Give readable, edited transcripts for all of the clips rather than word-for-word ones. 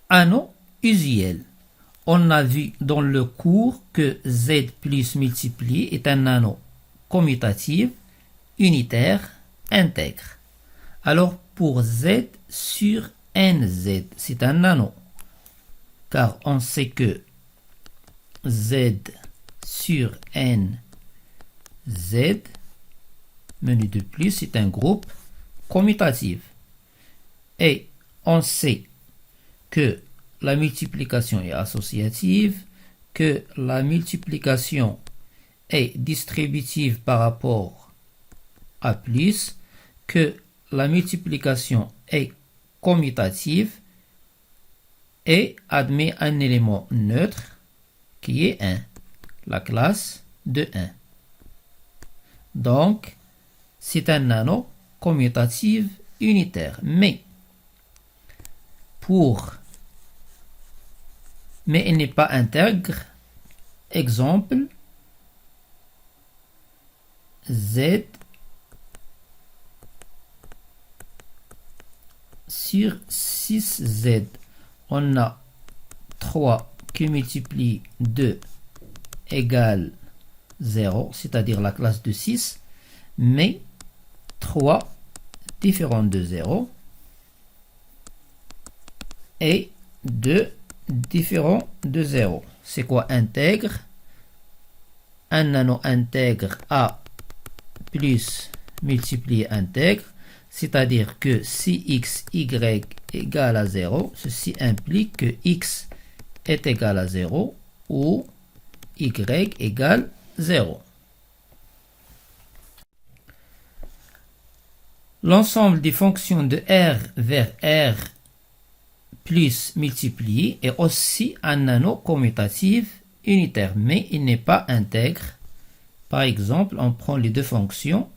anneau usuel. On a vu dans le cours que Z plus multiplié est un anneau commutatif, unitaire, intègre. Alors pour Z sur NZ, c'est un anneau, car on sait que Z sur NZ, menu de plus, c'est un groupe commutatif. Et on sait que la multiplication est associative, que la multiplication est distributive par rapport à plus, que la multiplication est commutative et admet un élément neutre qui est 1, la classe de 1. Donc, c'est un anneau commutatif unitaire. Mais il n'est pas intègre. Exemple, Z sur 6Z. On a 3 qui multiplie 2 égale 0, c'est-à-dire la classe de 6, mais 3 différent de 0 et 2 différent de 0. C'est quoi intègre? Un anneau intègre A plus multiplié intègre, c'est-à-dire que si x, y égale à 0, ceci implique que x est égal à 0 ou y égale 0. L'ensemble des fonctions de R vers R plus multiplié est aussi un anneau commutatif unitaire, mais il n'est pas intègre. Par exemple, on prend les deux fonctions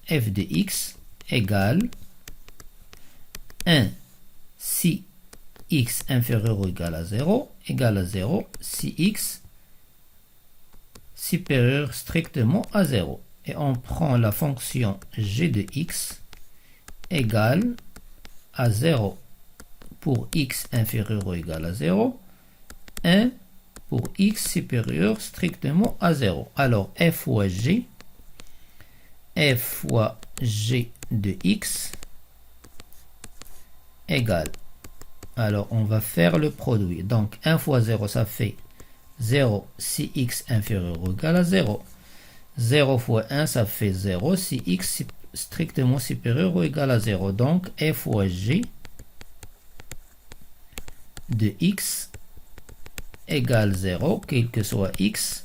f de x égale 1 si x inférieur ou égal à 0 égale à 0 si x supérieur strictement à 0. Et on prend la fonction g de x égale à 0 pour x inférieur ou égal à 0, 1 pour x supérieur strictement à 0. Alors f fois g de x égale. Alors on va faire le produit. Donc 1 fois 0 ça fait 0 si x inférieur ou égal à 0. 0 fois 1 ça fait 0 si x strictement supérieur ou égal à 0. Donc f fois g de x égale 0, quel que soit x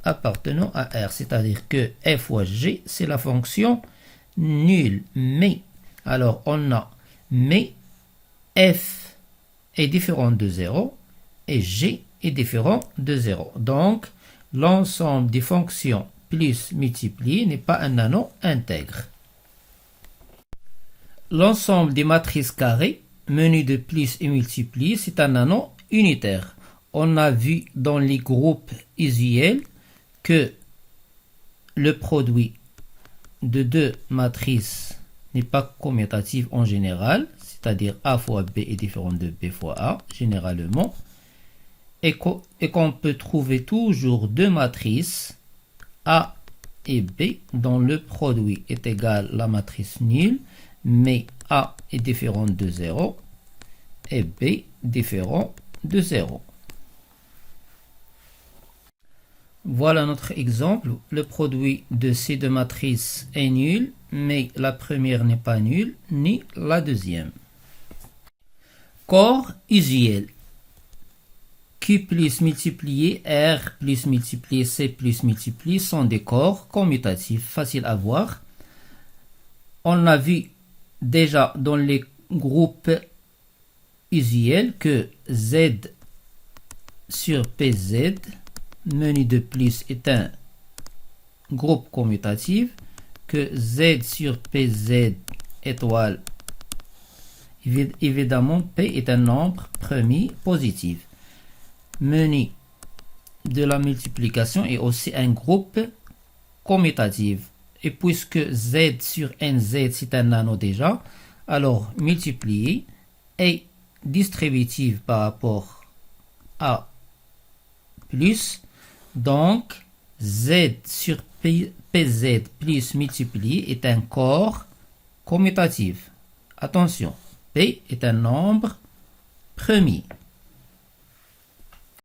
appartenant à R. C'est-à-dire que f fois g, c'est la fonction nulle. Mais, alors on a, mais f est différent de 0 et g est différent de 0. Donc, l'ensemble des fonctions plus multipliées n'est pas un anneau intègre. L'ensemble des matrices carrées menu de plus et multiplié, c'est un anneau unitaire. On a vu dans les groupes usuels que le produit de deux matrices n'est pas commutatif en général, c'est-à-dire A fois B est différent de B fois A, généralement, et qu'on peut trouver toujours deux matrices A et B dont le produit est égal à la matrice nulle, mais A est différent de 0 et B différent de 0. Voilà notre exemple. Le produit de ces deux matrices est nul, mais la première n'est pas nulle, ni la deuxième. Corps usuel. Q plus multiplié, R plus multiplié, C plus multiplié sont des corps commutatifs, faciles à voir. On a vu déjà dans les groupes usuels que Z sur PZ, menu de plus, est un groupe commutatif, que Z sur PZ étoile, évidemment P est un nombre premier positif. Menu de la multiplication est aussi un groupe commutatif. Et puisque Z sur NZ c'est un anneau déjà, alors multiplier et distributive par rapport à plus. Donc, Z sur PZ plus multiplié est un corps commutatif. Attention, P est un nombre premier.